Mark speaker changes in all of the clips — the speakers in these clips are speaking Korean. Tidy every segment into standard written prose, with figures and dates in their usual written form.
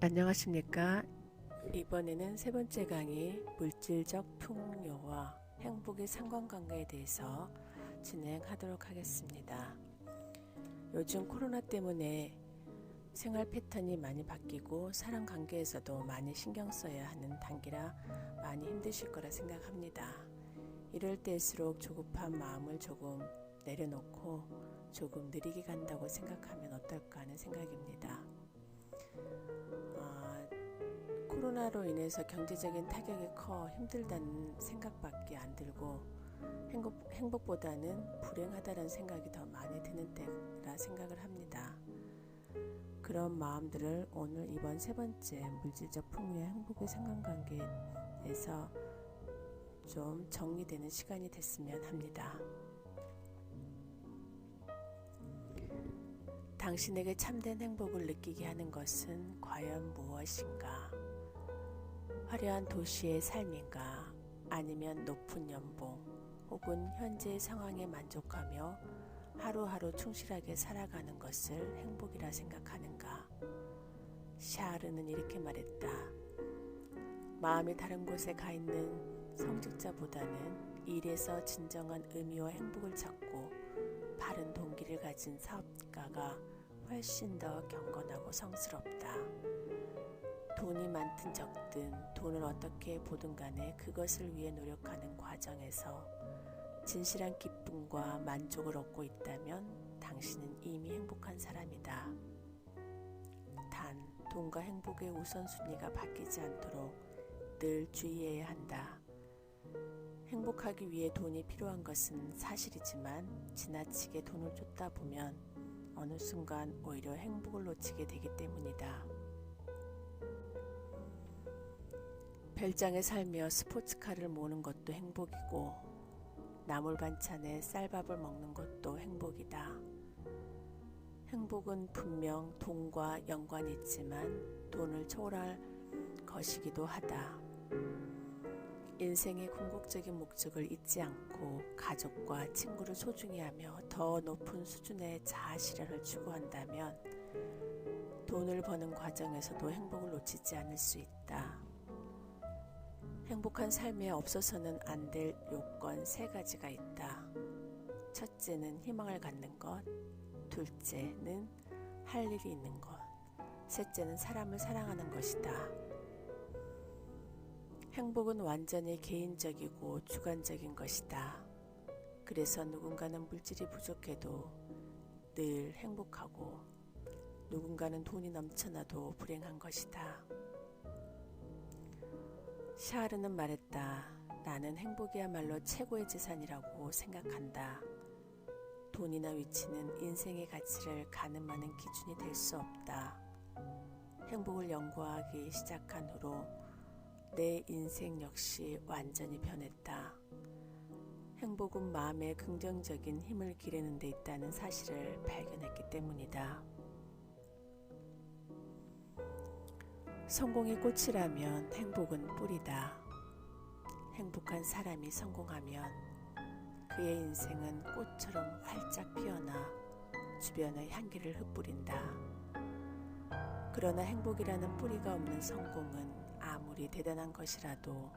Speaker 1: 안녕하십니까. 이번에는 세 번째 강의 물질적 풍요와 행복의 상관관계에 대해서 진행하도록 하겠습니다. 요즘 코로나 때문에 생활 패턴이 많이 바뀌고 사람 관계에서도 많이 신경 써야 하는 단기라 많이 힘드실 거라 생각합니다. 이럴 때일수록 조급한 마음을 조금 내려놓고 조금 느리게 간다고 생각하면 어떨까 하는 생각입니다. 코로나로 인해서 경제적인 타격이 커 힘들다는 생각밖에 안 들고 행복보다는 불행하다는 생각이 더 많이 드는 때라 생각을 합니다. 그런 마음들을 오늘 이번 세 번째 물질적 풍요와 행복의 상관관계에서 좀 정리되는 시간이 됐으면 합니다. 당신에게 참된 행복을 느끼게 하는 것은 과연 무엇인가? 화려한 도시의 삶인가? 아니면 높은 연봉 혹은 현재의 상황에 만족하며 하루하루 충실하게 살아가는 것을 행복이라 생각하는가? 샤르는 이렇게 말했다. 마음이 다른 곳에 가 있는 성직자보다는 일에서 진정한 의미와 행복을 찾고 바른 동기를 가진 사업가가 훨씬 더 경건하고 성스럽다. 돈이 많든 적든 돈을 어떻게 보든 간에 그것을 위해 노력하는 과정에서 진실한 기쁨과 만족을 얻고 있다면 당신은 이미 행복한 사람이다. 단, 돈과 행복의 우선순위가 바뀌지 않도록 늘 주의해야 한다. 행복하기 위해 돈이 필요한 것은 사실이지만 지나치게 돈을 쫓다 보면 어느 순간 오히려 행복을 놓치게 되기 때문이다. 별장에 살며 스포츠카를 모는 것도 행복이고 나물 반찬에 쌀밥을 먹는 것도 행복이다. 행복은 분명 돈과 연관이 있지만 돈을 초월할 것이기도 하다. 인생의 궁극적인 목적을 잊지 않고 가족과 친구를 소중히 하며 더 높은 수준의 자아 실현을 추구한다면 돈을 버는 과정에서도 행복을 놓치지 않을 수 있다. 행복한 삶에 없어서는 안 될 요건 세 가지가 있다. 첫째는 희망을 갖는 것, 둘째는 할 일이 있는 것, 셋째는 사람을 사랑하는 것이다. 행복은 완전히 개인적이고 주관적인 것이다. 그래서 누군가는 물질이 부족해도 늘 행복하고 누군가는 돈이 넘쳐나도 불행한 것이다. 샤르는 말했다. 나는 행복이야말로 최고의 재산이라고 생각한다. 돈이나 위치는 인생의 가치를 가늠하는 기준이 될 수 없다. 행복을 연구하기 시작한 후로 내 인생 역시 완전히 변했다. 행복은 마음의 긍정적인 힘을 기르는 데 있다는 사실을 발견했기 때문이다. 성공이 꽃이라면 행복은 뿌리다. 행복한 사람이 성공하면 그의 인생은 꽃처럼 활짝 피어나 주변의 향기를 흩뿌린다. 그러나 행복이라는 뿌리가 없는 성공은 아무리 대단한 것이라도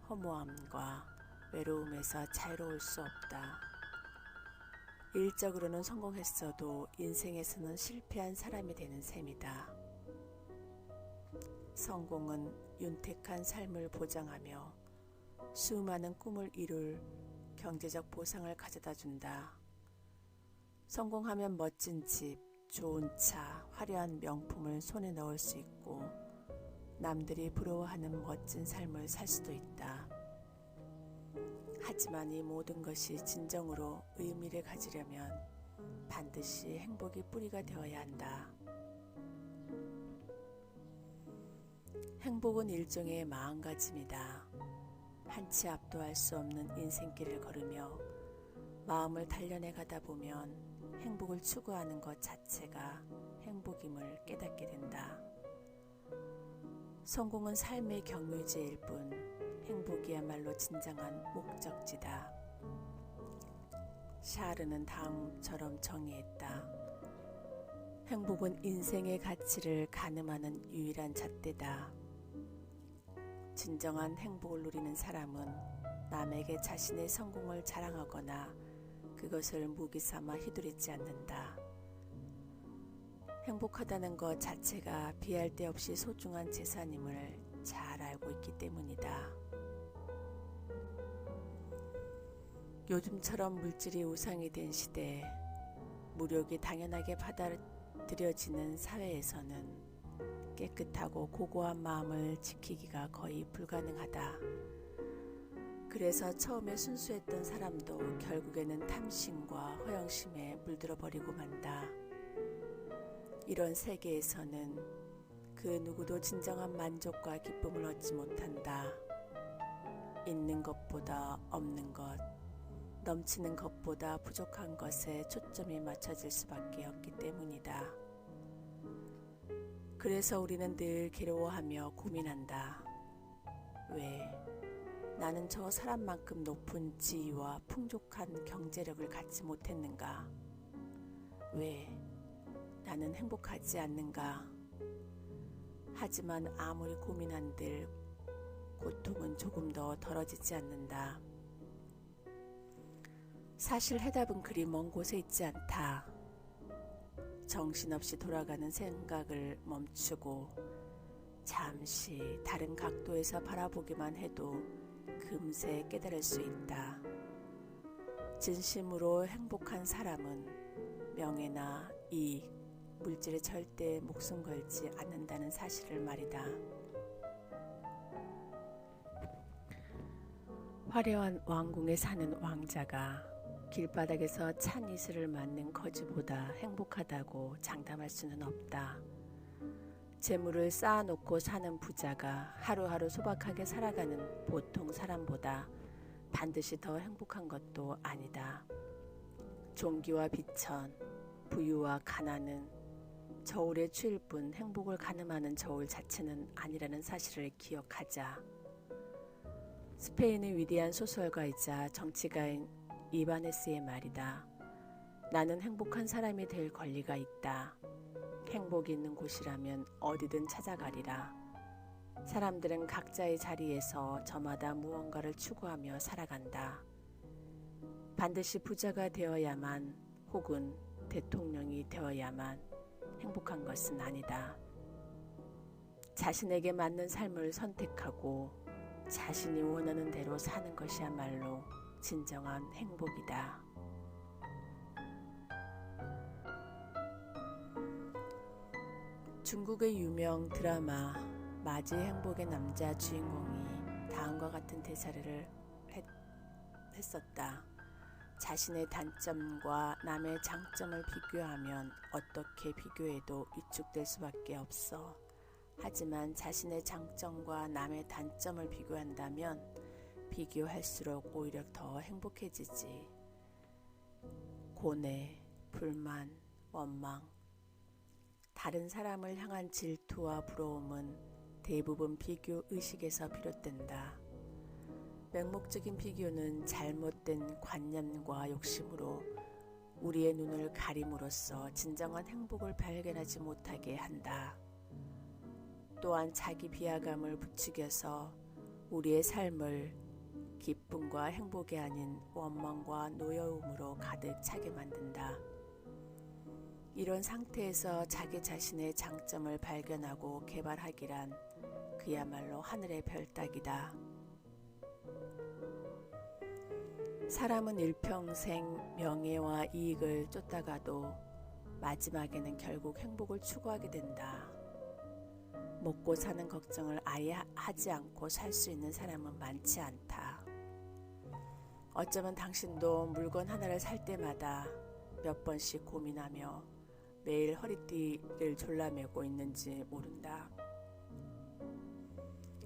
Speaker 1: 허무함과 외로움에서 자유로울 수 없다. 일적으로는 성공했어도 인생에서는 실패한 사람이 되는 셈이다. 성공은 윤택한 삶을 보장하며 수많은 꿈을 이룰 경제적 보상을 가져다 준다. 성공하면 멋진 집, 좋은 차, 화려한 명품을 손에 넣을 수 있고 남들이 부러워하는 멋진 삶을 살 수도 있다. 하지만 이 모든 것이 진정으로 의미를 가지려면 반드시 행복이 뿌리가 되어야 한다. 행복은 일종의 마음가짐이다. 한치 앞도 알 수 없는 인생길을 걸으며 마음을 단련해 가다 보면 행복을 추구하는 것 자체가 행복임을 깨닫게 된다. 성공은 삶의 경유지일 뿐 행복이야말로 진정한 목적지다. 샤르는 다음처럼 정의했다. 행복은 인생의 가치를 가늠하는 유일한 잣대다. 진정한 행복을 누리는 사람은 남에게 자신의 성공을 자랑하거나 그것을 무기 삼아 휘두르지 않는다. 행복하다는 것 자체가 비할 데 없이 소중한 재산임을 잘 알고 있기 때문이다. 요즘처럼 물질이 우상이 된 시대, 무력이 당연하게 받아들여지는 사회에서는 깨끗하고 고고한 마음을 지키기가 거의 불가능하다. 그래서 처음에 순수했던 사람도 결국에는 탐심과 허영심에 물들어 버리고 만다. 이런 세계에서는 그 누구도 진정한 만족과 기쁨을 얻지 못한다. 있는 것보다 없는 것, 넘치는 것보다 부족한 것에 초점이 맞춰질 수밖에 없기 때문이다. 그래서 우리는 늘 괴로워하며 고민한다. 왜 나는 저 사람만큼 높은 지위와 풍족한 경제력을 갖지 못했는가? 왜 나는 행복하지 않는가? 하지만 아무리 고민한들 고통은 조금 더 덜어지지 않는다. 사실 해답은 그리 먼 곳에 있지 않다. 정신없이 돌아가는 생각을 멈추고 잠시 다른 각도에서 바라보기만 해도 금세 깨달을 수 있다. 진심으로 행복한 사람은 명예나 이익, 물질에 절대 목숨 걸지 않는다는 사실을 말이다. 화려한 왕궁에 사는 왕자가 길바닥에서 찬 이슬을 맞는 거지보다 행복하다고 장담할 수는 없다. 재물을 쌓아놓고 사는 부자가 하루하루 소박하게 살아가는 보통 사람보다 반드시 더 행복한 것도 아니다. 종기와 비천, 부유와 가난은 저울에 추일 뿐 행복을 가늠하는 저울 자체는 아니라는 사실을 기억하자. 스페인의 위대한 소설가이자 정치가인 이바네스의 말이다. 나는 행복한 사람이 될 권리가 있다. 행복이 있는 곳이라면 어디든 찾아가리라. 사람들은 각자의 자리에서 저마다 무언가를 추구하며 살아간다. 반드시 부자가 되어야만 혹은 대통령이 되어야만 행복한 것은 아니다. 자신에게 맞는 삶을 선택하고 자신이 원하는 대로 사는 것이야말로 진정한 행복이다. 중국의 유명 드라마 마지의 행복의 남자 주인공이 다음과 같은 대사를 했었다. 자신의 단점과 남의 장점을 비교하면 어떻게 비교해도 위축될 수밖에 없어. 하지만 자신의 장점과 남의 단점을 비교한다면 비교할수록 오히려 더 행복해지지. 고뇌, 불만, 원망, 다른 사람을 향한 질투와 부러움은 대부분 비교 의식에서 비롯된다. 맹목적인 비교는 잘못된 관념과 욕심으로 우리의 눈을 가림으로써 진정한 행복을 발견하지 못하게 한다. 또한 자기 비하감을 부추겨서 우리의 삶을 기쁨과 행복이 아닌 원망과 노여움으로 가득 차게 만든다. 이런 상태에서 자기 자신의 장점을 발견하고 개발하기란 그야말로 하늘의 별 따기다. 사람은 일평생 명예와 이익을 쫓다가도 마지막에는 결국 행복을 추구하게 된다. 먹고 사는 걱정을 아예 하지 않고 살 수 있는 사람은 많지 않다. 어쩌면 당신도 물건 하나를 살 때마다 몇 번씩 고민하며 매일 허리띠를 졸라매고 있는지 모른다.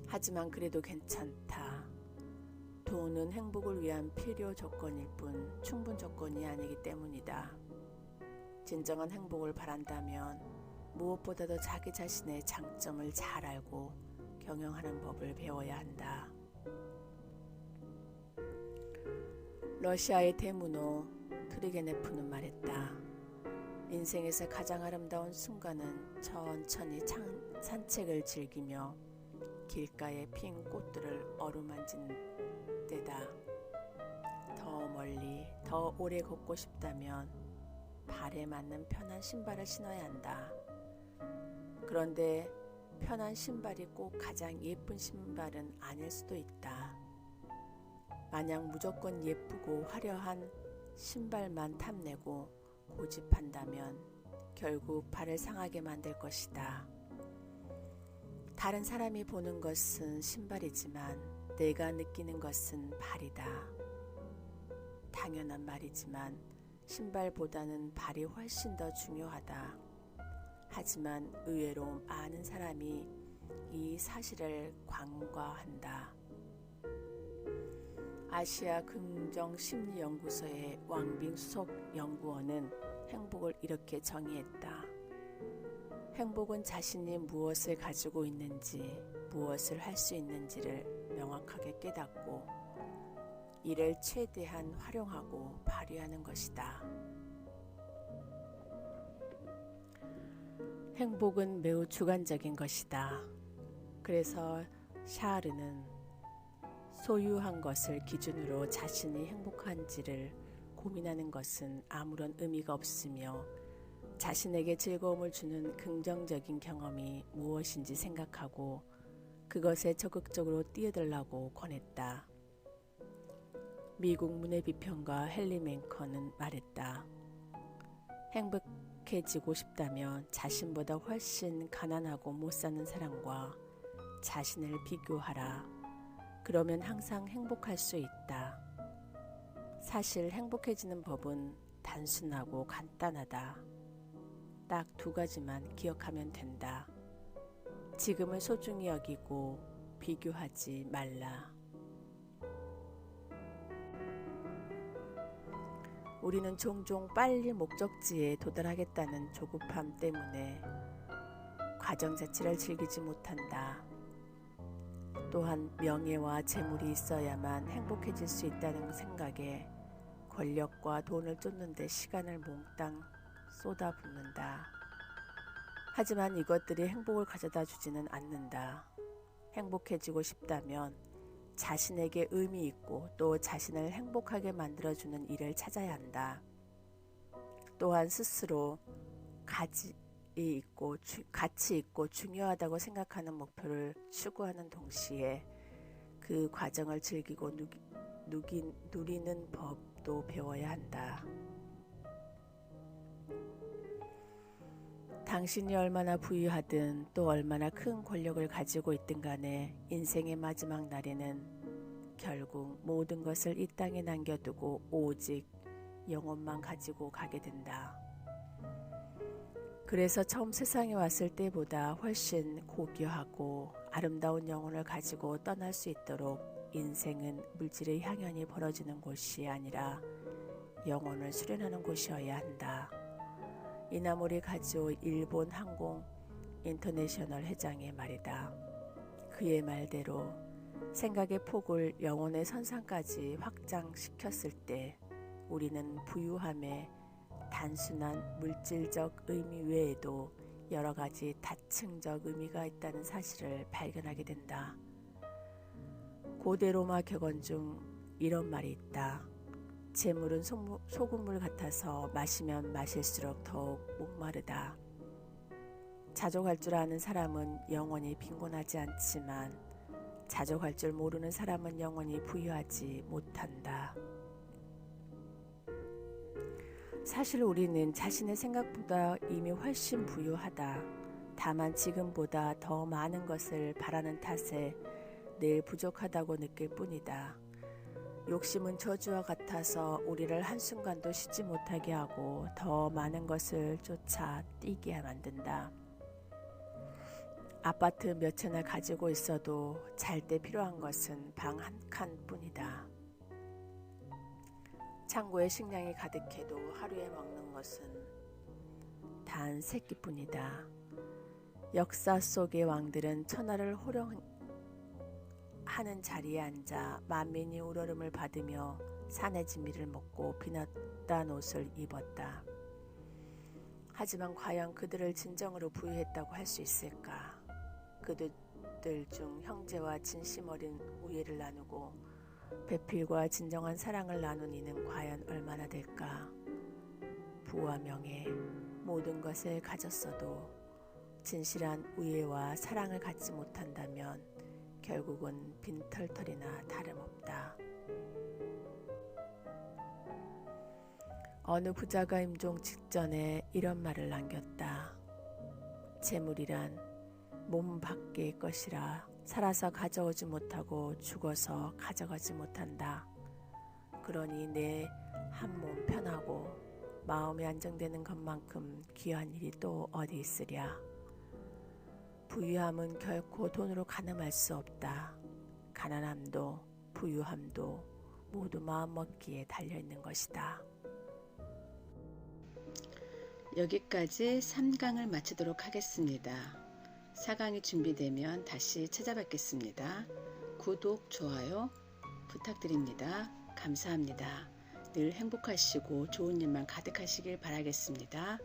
Speaker 1: 하지만 그래도 괜찮다. 돈은 행복을 위한 필요 조건일 뿐 충분 조건이 아니기 때문이다. 진정한 행복을 바란다면 무엇보다도 자기 자신의 장점을 잘 알고 경영하는 법을 배워야 한다. 러시아의 대문호 투르게네프는 말했다. 인생에서 가장 아름다운 순간은 천천히 산책을 즐기며 길가에 핀 꽃들을 어루만진 때다. 더 멀리, 더 오래 걷고 싶다면 발에 맞는 편한 신발을 신어야 한다. 그런데 편한 신발이 꼭 가장 예쁜 신발은 아닐 수도 있다. 만약 무조건 예쁘고 화려한 신발만 탐내고 고집한다면 결국 발을 상하게 만들 것이다. 다른 사람이 보는 것은 신발이지만 내가 느끼는 것은 발이다. 당연한 말이지만 신발보다는 발이 훨씬 더 중요하다. 하지만 의외로 많은 사람이 이 사실을 간과한다. 아시아 긍정심리연구소의 왕빙 수석 연구원은 행복을 이렇게 정의했다. 행복은 자신이 무엇을 가지고 있는지, 무엇을 할 수 있는지를 명확하게 깨닫고 이를 최대한 활용하고 발휘하는 것이다. 행복은 매우 주관적인 것이다. 그래서 샤르는 소유한 것을 기준으로 자신이 행복한지를 고민하는 것은 아무런 의미가 없으며 자신에게 즐거움을 주는 긍정적인 경험이 무엇인지 생각하고 그것에 적극적으로 뛰어들라고 권했다. 미국 문해비평가 헨리 맨커는 말했다. 행복해지고 싶다면 자신보다 훨씬 가난하고 못 사는 사람과 자신을 비교하라. 그러면 항상 행복할 수 있다. 사실 행복해지는 법은 단순하고 간단하다. 딱 두 가지만 기억하면 된다. 지금을 소중히 여기고 비교하지 말라. 우리는 종종 빨리 목적지에 도달하겠다는 조급함 때문에 과정 자체를 즐기지 못한다. 또한 명예와 재물이 있어야만 행복해질 수 있다는 생각에 권력과 돈을 쫓는 데 시간을 몽땅 쏟아붓는다. 하지만 이것들이 행복을 가져다 주지는 않는다. 행복해지고 싶다면 자신에게 의미 있고 또 자신을 행복하게 만들어주는 일을 찾아야 한다. 또한 스스로 가치 있고 중요하다고 생각하는 목표를 추구하는 동시에 그 과정을 즐기고 누리는 법도 배워야 한다. 당신이 얼마나 부유하든 또 얼마나 큰 권력을 가지고 있든 간에 인생의 마지막 날에는 결국 모든 것을 이 땅에 남겨두고 오직 영혼만 가지고 가게 된다. 그래서 처음 세상에 왔을 때보다 훨씬 고귀하고 아름다운 영혼을 가지고 떠날 수 있도록 인생은 물질의 향연이 벌어지는 곳이 아니라 영혼을 수련하는 곳이어야 한다. 이나모리 가즈오 일본 항공 인터내셔널 회장의 말이다. 그의 말대로 생각의 폭을 영혼의 선상까지 확장시켰을 때 우리는 부유함에 단순한 물질적 의미 외에도 여러 가지 다층적 의미가 있다는 사실을 발견하게 된다. 고대 로마 격언 중 이런 말이 있다. 재물은 소금물 같아서 마시면 마실수록 더욱 목마르다. 자족할 줄 아는 사람은 영원히 빈곤하지 않지만 자족할 줄 모르는 사람은 영원히 부유하지 못한다. 사실 우리는 자신의 생각보다 이미 훨씬 부유하다. 다만 지금보다 더 많은 것을 바라는 탓에 늘 부족하다고 느낄 뿐이다. 욕심은 저주와 같아서 우리를 한순간도 쉬지 못하게 하고 더 많은 것을 쫓아 뛰게 만든다. 아파트 몇 채나 가지고 있어도 잘 때 필요한 것은 방 한 칸 뿐이다. 창고에 식량이 가득해도 하루에 먹는 것은 단 3끼뿐이다. 역사 속의 왕들은 천하를 호령하는 자리에 앉아 만민이 우러름을 받으며 산의 진미를 먹고 비났단 옷을 입었다. 하지만 과연 그들을 진정으로 부유했다고 할 수 있을까? 그들 중 형제와 진심 어린 우애를 나누고 배필과 진정한 사랑을 나눈 이는 과연 얼마나 될까? 부와 명예, 모든 것을 가졌어도 진실한 우애와 사랑을 갖지 못한다면 결국은 빈털털이나 다름없다. 어느 부자가 임종 직전에 이런 말을 남겼다. 재물이란 몸 밖의 것이라 살아서 가져오지 못하고 죽어서 가져가지 못한다. 그러니 내 한 몸 편하고 마음이 안정되는 것만큼 귀한 일이 또 어디 있으랴. 부유함은 결코 돈으로 가늠할 수 없다. 가난함도 부유함도 모두 마음먹기에 달려있는 것이다. 여기까지 3강을 마치도록 하겠습니다. 4강이 준비되면 다시 찾아뵙겠습니다. 구독, 좋아요 부탁드립니다. 감사합니다. 늘 행복하시고 좋은 일만 가득하시길 바라겠습니다.